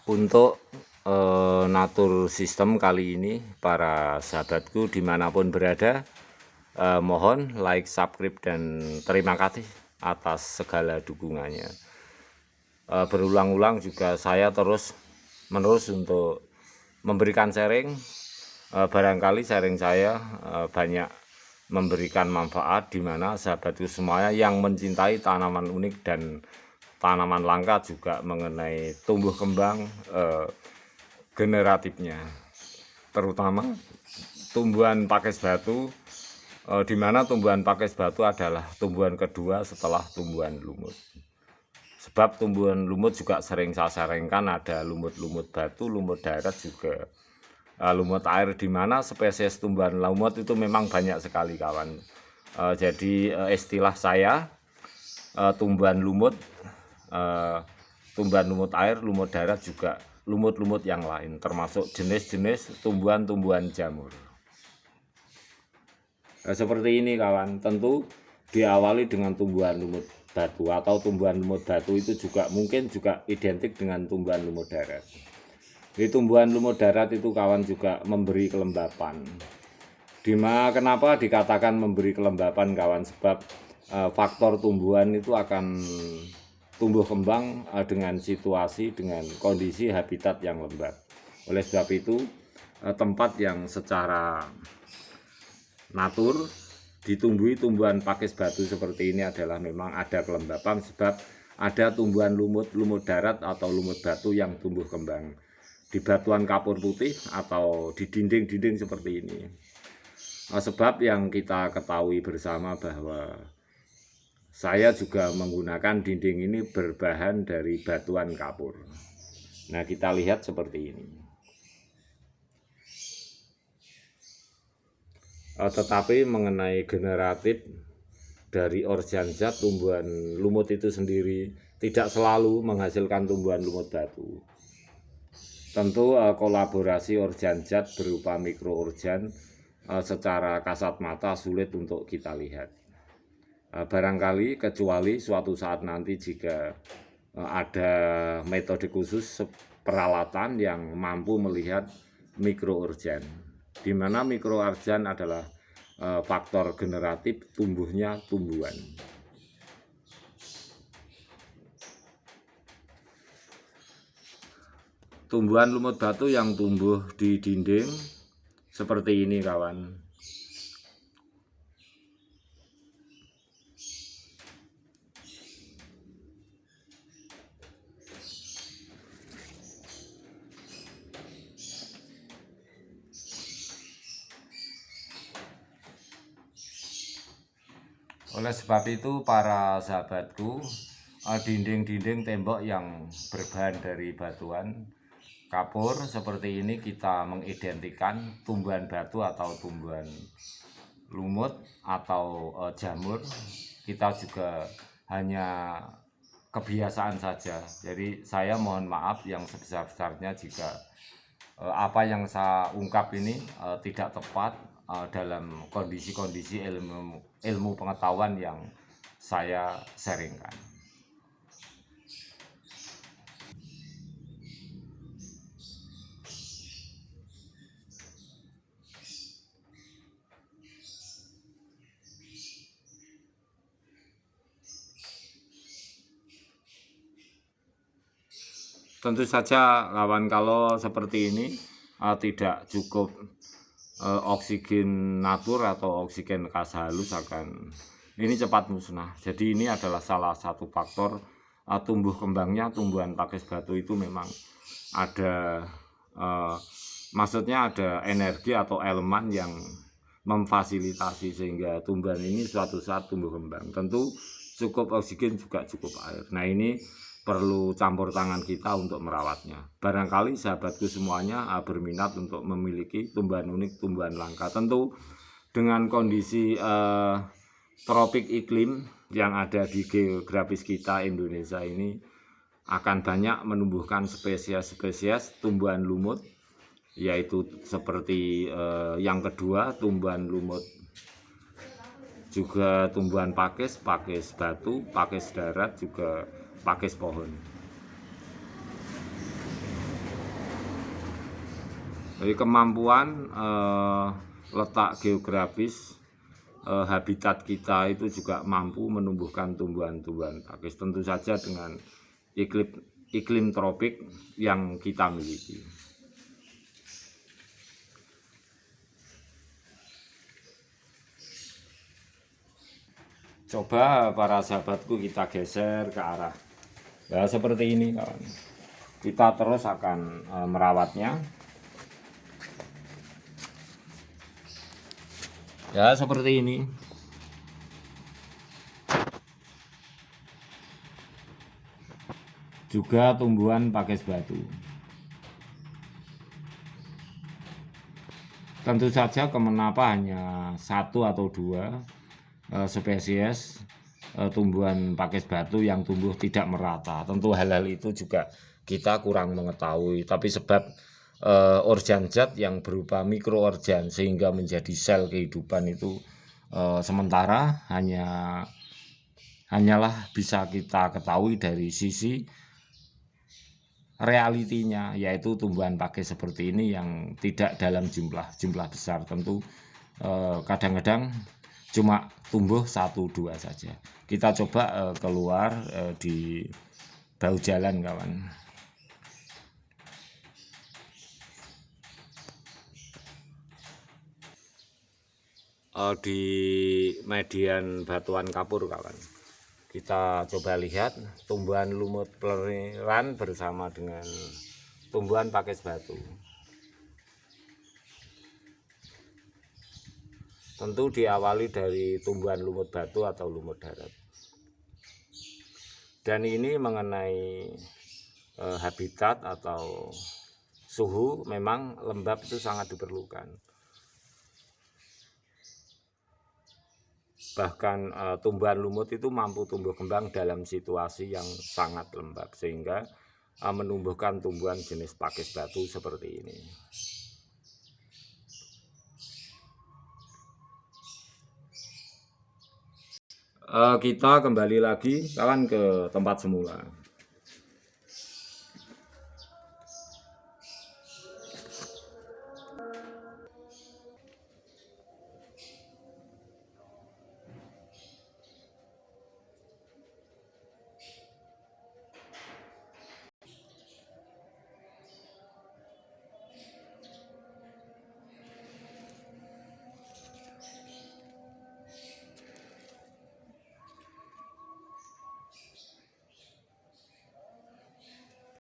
Untuk natur sistem kali ini, para sahabatku dimanapun berada, mohon like, subscribe, dan terima kasih atas segala dukungannya. Berulang-ulang juga saya terus menerus untuk memberikan sharing. Barangkali sharing saya banyak memberikan manfaat, di mana sahabatku semuanya yang mencintai tanaman unik dan tanaman langka juga mengenai tumbuh kembang generatifnya, terutama tumbuhan pakis batu, di mana tumbuhan pakis batu adalah tumbuhan kedua setelah tumbuhan lumut. Sebab tumbuhan lumut juga sering saya saringkan, ada lumut-lumut batu, lumut darat, juga lumut air, di mana spesies tumbuhan lumut itu memang banyak sekali kawan. Jadi istilah saya tumbuhan lumut, tumbuhan lumut air, lumut darat, juga lumut-lumut yang lain, termasuk jenis-jenis tumbuhan-tumbuhan jamur. Seperti ini kawan, tentu diawali dengan tumbuhan lumut batu, atau tumbuhan lumut batu itu juga mungkin juga identik dengan tumbuhan lumut darat. Di tumbuhan lumut darat itu kawan juga memberi kelembapan. Kenapa dikatakan memberi kelembapan kawan? Sebab faktor tumbuhan itu akan tumbuh kembang dengan situasi, dengan kondisi habitat yang lembab. Oleh sebab itu, tempat yang secara natur ditumbuhi tumbuhan pakis batu seperti ini adalah memang ada kelembapan, sebab ada tumbuhan lumut darat atau lumut batu yang tumbuh kembang di batuan kapur putih atau di dinding-dinding seperti ini. Sebab yang kita ketahui bersama bahwa saya juga menggunakan dinding ini berbahan dari batuan kapur. Nah, kita lihat seperti ini. Tetapi mengenai generatif dari organzat tumbuhan lumut itu sendiri tidak selalu menghasilkan tumbuhan lumut batu. Tentu kolaborasi organzat berupa mikroorgan secara kasat mata sulit untuk kita lihat. Barangkali kecuali suatu saat nanti jika ada metode khusus peralatan yang mampu melihat mikroorgan, di mana mikroorgan adalah faktor generatif tumbuhnya tumbuhan. Tumbuhan lumut batu yang tumbuh di dinding seperti ini kawan. Oleh sebab itu para sahabatku, dinding-dinding tembok yang berbahan dari batuan kapur seperti ini kita mengidentikan tumbuhan batu atau tumbuhan lumut atau jamur. Kita juga hanya kebiasaan saja. Jadi saya mohon maaf yang sebesar-besarnya jika apa yang saya ungkap ini tidak tepat dalam kondisi-kondisi ilmu pengetahuan yang saya sharingkan. Tentu saja kawan, kalau seperti ini tidak cukup oksigen natur atau oksigen kas halus akan ini cepat musnah. Jadi ini adalah salah satu faktor tumbuh kembangnya tumbuhan pakis batu itu memang ada maksudnya ada energi atau elemen yang memfasilitasi sehingga tumbuhan ini suatu saat tumbuh kembang. Tentu cukup oksigen juga cukup air. Nah, ini perlu campur tangan kita untuk merawatnya. Barangkali sahabatku semuanya berminat untuk memiliki tumbuhan unik, tumbuhan langka. Tentu dengan kondisi tropik iklim yang ada di geografis kita Indonesia ini akan banyak menumbuhkan spesies-spesies tumbuhan lumut, yaitu seperti yang kedua tumbuhan lumut, juga tumbuhan pakis batu, pakis darat, juga pakis pohon. Jadi kemampuan letak geografis habitat kita itu juga mampu menumbuhkan tumbuhan-tumbuhan pakis, tentu saja dengan iklim tropik yang kita miliki. Coba para sahabatku kita geser ke arah ya seperti ini kawan. Kita terus akan merawatnya ya seperti ini. Juga tumbuhan pakis batu. Tentu saja kenapa hanya 1 atau 2 spesies tumbuhan pakis batu yang tumbuh tidak merata. Tentu hal-hal itu juga kita kurang mengetahui, tapi sebab organ zat yang berupa mikroorgan sehingga menjadi sel kehidupan itu sementara hanyalah bisa kita ketahui dari sisi realitinya, yaitu tumbuhan pakis seperti ini yang tidak dalam jumlah besar. Tentu kadang-kadang cuma tumbuh 1-2 saja. Kita coba keluar di bahu jalan kawan. Di median batuan kapur kawan, kita coba lihat tumbuhan lumut pleriran bersama dengan tumbuhan pakis batu. Tentu diawali dari tumbuhan lumut batu atau lumut darat. Dan ini mengenai habitat atau suhu, memang lembab itu sangat diperlukan. Bahkan tumbuhan lumut itu mampu tumbuh kembang dalam situasi yang sangat lembab, sehingga menumbuhkan tumbuhan jenis pakis batu seperti ini. Kita kembali lagi kawan ke tempat semula.